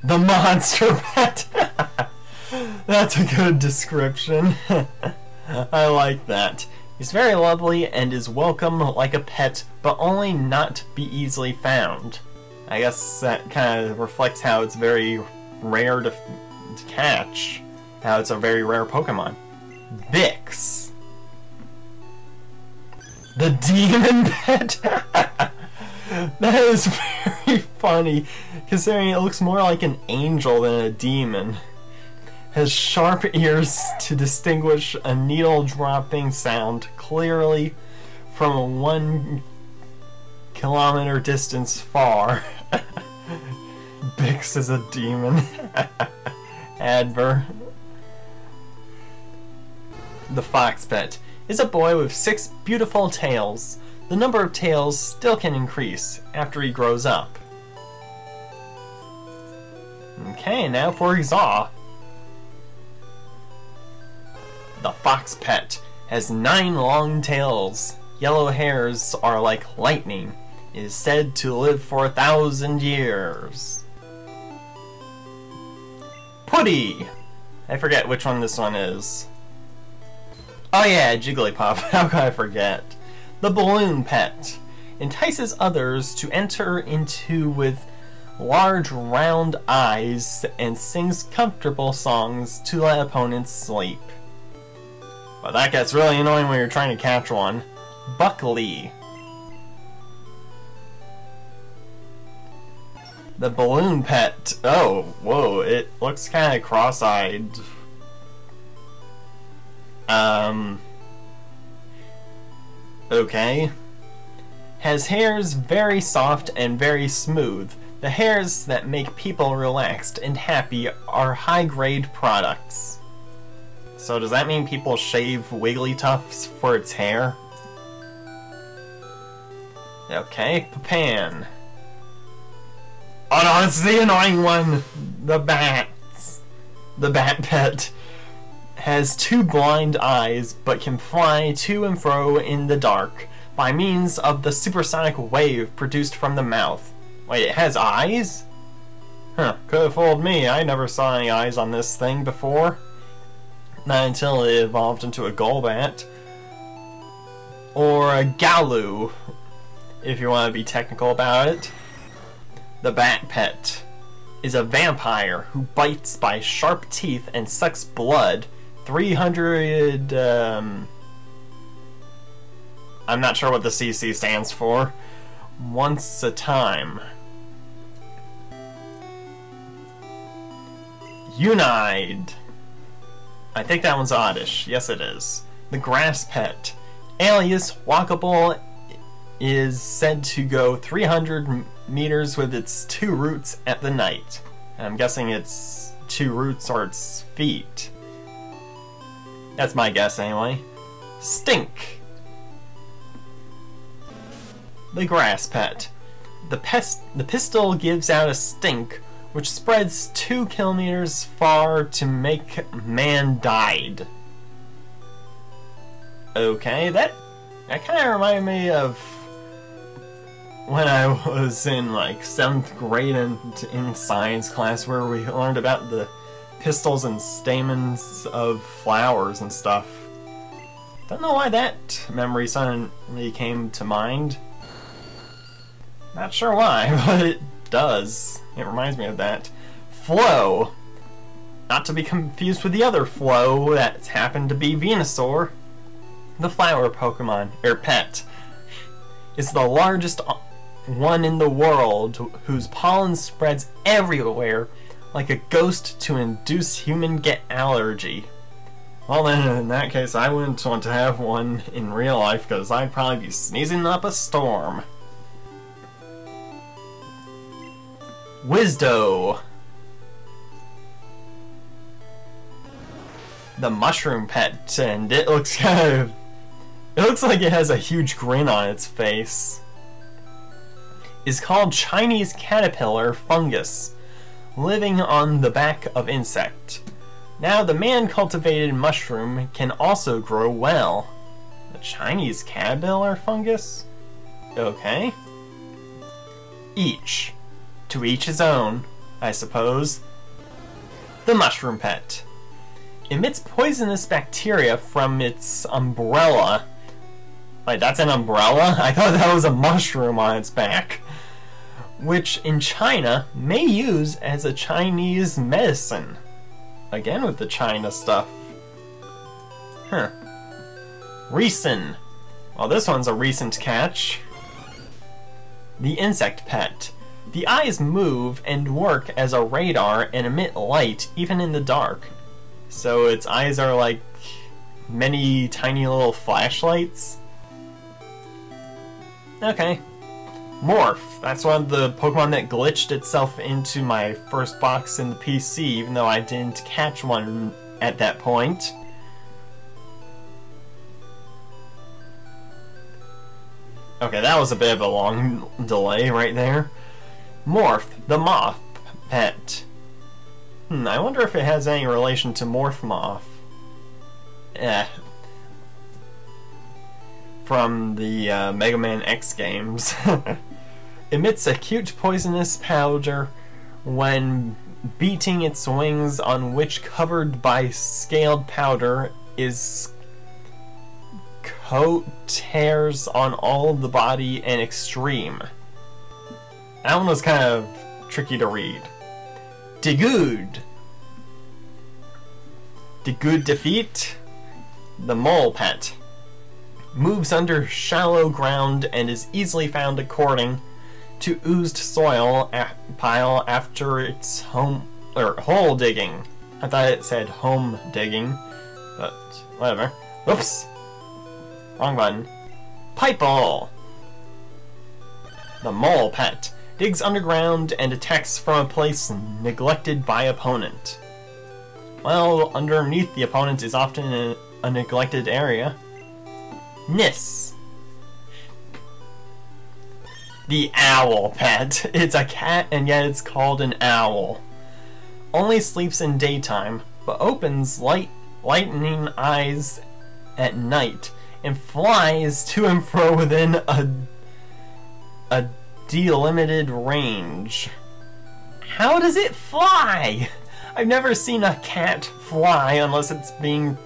The monster pet! That's a good description. I like that. He's very lovely and is welcome like a pet, but only not to be easily found. I guess that kind of reflects how it's very rare to catch. How it's a very rare Pokemon. Bix. The demon pet? That is very funny, considering it looks more like an angel than a demon. Has sharp ears to distinguish a needle dropping sound clearly from a 1 kilometer distance far. Bix is a demon. Adver. The fox pet is a boy with 6 beautiful tails. The number of tails still can increase after he grows up. Okay, now for Zaw. The fox pet has 9 long tails. Yellow hairs are like lightning. It is said to live for 1,000 years. Putty! I forget which one this one is. Oh yeah, Jigglypuff. How could I forget? The balloon pet entices others to enter into with large round eyes and sings comfortable songs to let opponents sleep. But that gets really annoying when you're trying to catch one. Buckley. The balloon pet. Oh, whoa, it looks kind of cross-eyed. Okay. Has hairs very soft and very smooth. The hairs that make people relaxed and happy are high-grade products. So does that mean people shave Wigglytuffs for its hair? Okay, Papan. Oh no, it's the annoying one! The bats. The bat pet has 2 blind eyes, but can fly to and fro in the dark by means of the supersonic wave produced from the mouth. Wait, it has eyes? Huh, could have fooled me. I never saw any eyes on this thing before. Not until it evolved into a Golbat. Or a Galu, if you want to be technical about it. The Bat Pet is a vampire who bites by sharp teeth and sucks blood 300... I'm not sure what the CC stands for. Once a time. Unide. I think that one's Oddish. Yes, it is. The Grass Pet. Alias Walkable is said to go 300 meters with its 2 roots at the night. And I'm guessing its 2 roots are its feet. That's my guess anyway. Stink. The Grass Pet. The pistol gives out a stink which spreads 2 kilometers far to make man died. Okay, that kind of reminded me of when I was in like 7th grade in science class, where we learned about the pistils and stamens of flowers and stuff. Don't know why that memory suddenly came to mind. Not sure why, but it does. It reminds me of that. Flo. Not to be confused with the other Flo that happened to be Venusaur. The flower Pokemon, or pet, is the largest one in the world, whose pollen spreads everywhere like a ghost to induce human get allergy. Well then, in that case, I wouldn't want to have one in real life, because I'd probably be sneezing up a storm. Wisdo. The mushroom pet, and it looks it looks like it has a huge grin on its face. Is called Chinese caterpillar fungus, living on the back of insect. Now the man-cultivated mushroom can also grow well. The Chinese caterpillar fungus? Okay. Each. To each his own, I suppose. The mushroom pet. Emits poisonous bacteria from its umbrella. Wait, that's an umbrella? I thought that was a mushroom on its back. Which in China may use as a Chinese medicine. Again with the China stuff. Huh. Recent. Well, this one's a recent catch. The insect pet. The eyes move and work as a radar and emit light even in the dark. So its eyes are like many tiny little flashlights. Okay. Morph. That's one of the Pokemon that glitched itself into my first box in the PC, even though I didn't catch one at that point. Okay, that was a bit of a long delay right there. Morph, the moth pet. I wonder if it has any relation to Morph Moth. From the Mega Man X games. Emits acute poisonous powder when beating its wings, on which covered by scaled powder is coat tears on all the body and extreme. That one was kind of tricky to read. Degood. Degood defeat. The mole pet. Moves under shallow ground and is easily found according to oozed soil pile after its hole digging. I thought it said home digging, but whatever. Whoops. Wrong button. Pipe-Ball. The mole pet. Digs underground and attacks from a place neglected by opponent. Well, underneath the opponent is often a neglected area. Nis. The owl pet. It's a cat and yet it's called an owl. Only sleeps in daytime, but opens lightning eyes at night and flies to and fro within a delimited range. How does it fly? I've never seen a cat fly unless it's being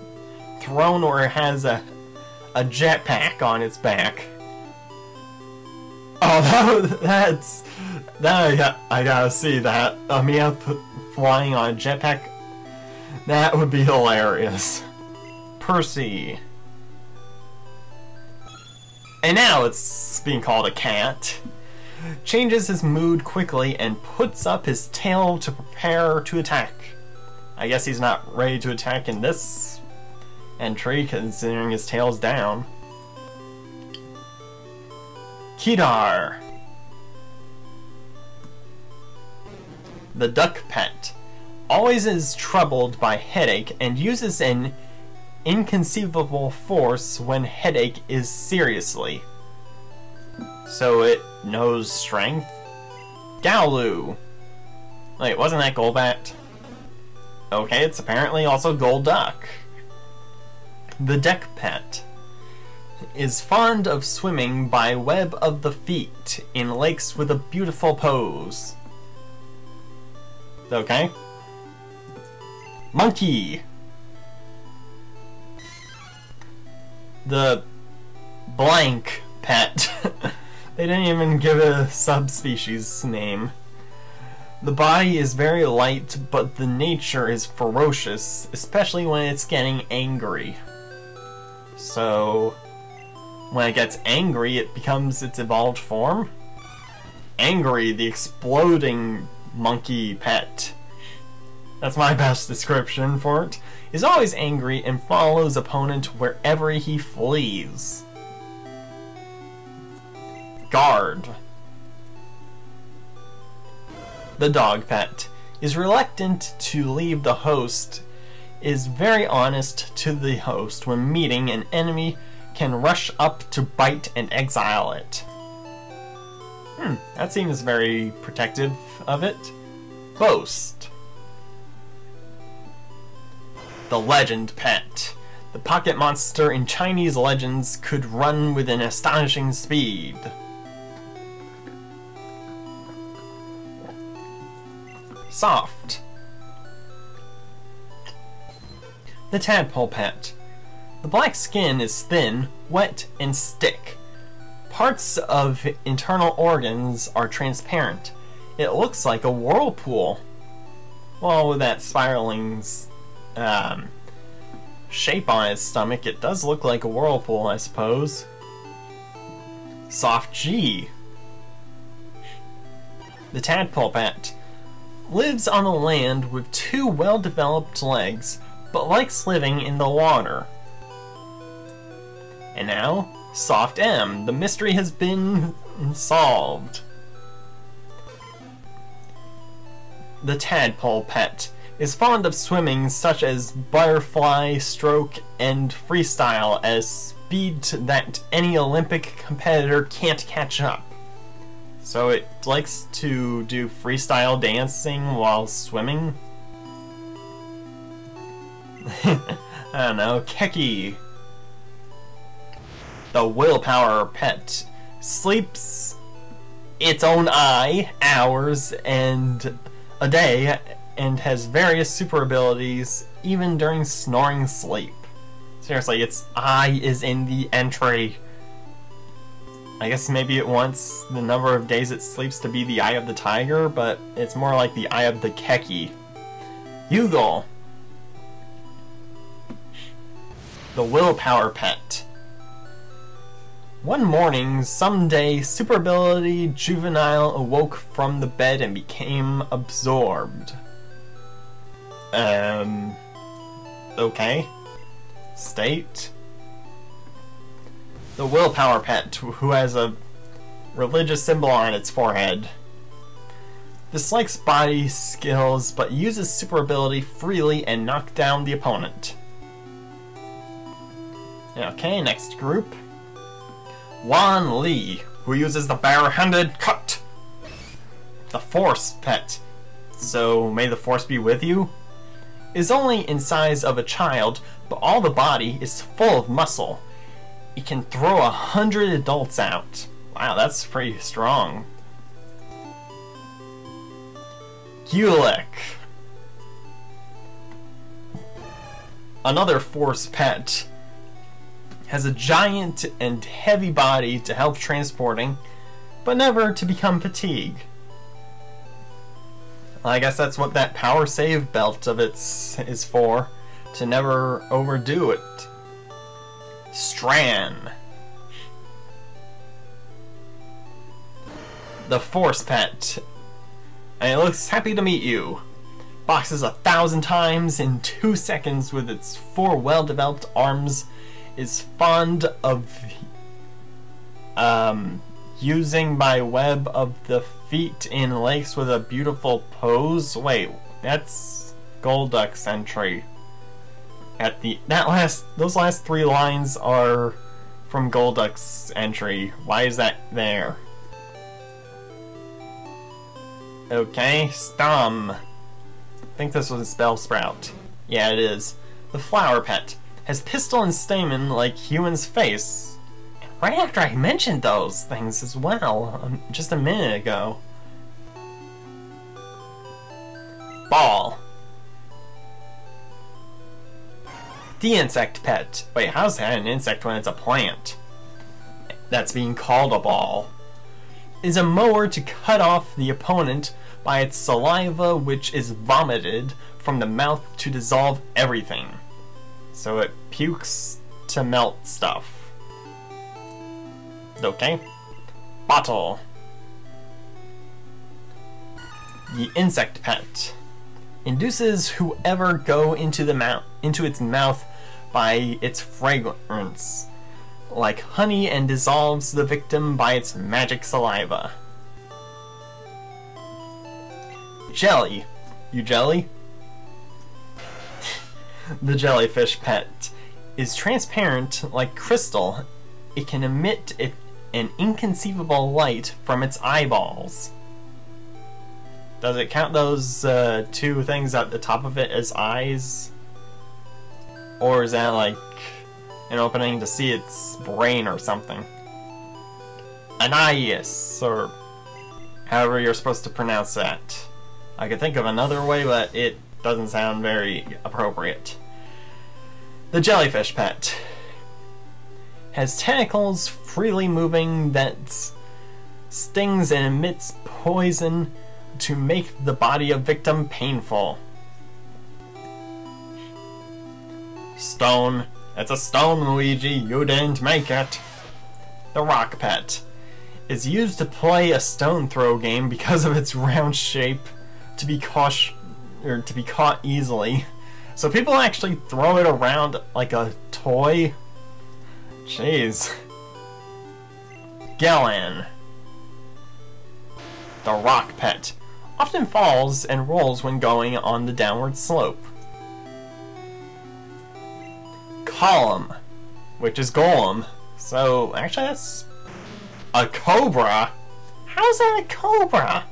thrown or it has a jetpack on its back. Oh, I gotta see that. Mia flying on a jetpack. That would be hilarious. Percy. And now it's being called a cat. Changes his mood quickly and puts up his tail to prepare to attack. I guess he's not ready to attack in this entry, considering his tail's down. Kedar. The duck pet. Always is troubled by headache and uses an inconceivable force when headache is seriously. So it knows strength? Galu. Wait, wasn't that Golbat? Okay, it's apparently also Golduck. The deck pet. Is fond of swimming by web of the feet in lakes with a beautiful pose. Okay. Monkey. The blank pet. They didn't even give it a subspecies name. The body is very light, but the nature is ferocious, especially when it's getting angry. So, when it gets angry, it becomes its evolved form? Angry, the exploding monkey pet. That's my best description for it. Is always angry and follows opponent wherever he flees. Guard. The dog pet. Is reluctant to leave the host. Is very honest to the host when meeting an enemy, can rush up to bite and exile it. That seems very protective of it. Boast. The legend pet. The pocket monster in Chinese legends could run with an astonishing speed. Soft. The tadpole pet. The black skin is thin, wet, and thick. Parts of internal organs are transparent. It looks like a whirlpool. Well, with that spiraling shape on its stomach, it does look like a whirlpool, I suppose. Soft G. The tadpole pet lives on the land with 2 well-developed legs, but likes living in the water. And now, Soft M. The mystery has been solved. The tadpole pet is fond of swimming, such as butterfly, stroke, and freestyle, at a speed that any Olympic competitor can't catch up. So it likes to do freestyle dancing while swimming? I don't know. Keki. The willpower pet sleeps its own eye hours and a day and has various super abilities even during snoring sleep. Seriously, its eye is in the entry. I guess maybe it wants the number of days it sleeps to be the eye of the tiger, but it's more like the eye of the Keki. Yugal. The willpower pet. One morning, someday, super ability Juvenile awoke from the bed and became absorbed. Okay. State. The willpower pet, who has a religious symbol on its forehead. Dislikes body skills, but uses super ability freely and knock down the opponent. Okay, next group. Wan Li, who uses the bare-handed cut. The Force pet, so may the Force be with you, is only in size of a child, but all the body is full of muscle. It can throw 100 adults out. Wow, that's pretty strong. Gulick. Another Force pet. Has a giant and heavy body to help transporting, but never to become fatigued. I guess that's what that power save belt of its is for, to never overdo it. Stran. The Force pet. And it looks happy to meet you. Boxes 1,000 times in 2 seconds with its 4 well-developed arms. Is fond of using my web of the feet in lakes with a beautiful pose. Wait, that's Golduck's entry. At the those last 3 lines are from Golduck's entry. Why is that there? Okay, Stum. I think this was Bellsprout. Yeah, it is. The flower pet. Has pistil and stamen like human's face. Right after I mentioned those things as well, just a minute ago. Ball. The insect pet. Wait, how's that an insect when it's a plant? That's being called a ball. Is a mower to cut off the opponent by its saliva, which is vomited from the mouth to dissolve everything. So it pukes to melt stuff. Okay. Bottle. The insect pet. Induces whoever go into its mouth by its fragrance, like honey, and dissolves the victim by its magic saliva. Jelly. You jelly? The jellyfish pet is transparent like crystal. It can emit an inconceivable light from its eyeballs. Does it count those 2 things at the top of it as eyes? Or is that like an opening to see its brain or something? Anais, or however you're supposed to pronounce that. I could think of another way, but it doesn't sound very appropriate. The jellyfish pet has tentacles freely moving that stings and emits poison to make the body of victim painful. Stone. It's a stone, Luigi. You didn't make it. The rock pet is used to play a stone throw game because of its round shape to be caught easily. So people actually throw it around like a toy. Jeez. Golem. The rock pet often falls and rolls when going on the downward slope. Golem, which is Golem. So actually that's a cobra. How's that a cobra?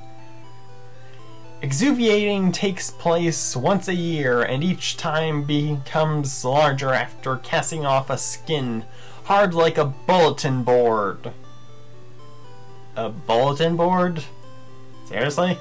Exuviating takes place once a year, and each time becomes larger after casting off a skin, hard like a bulletin board. A bulletin board? Seriously?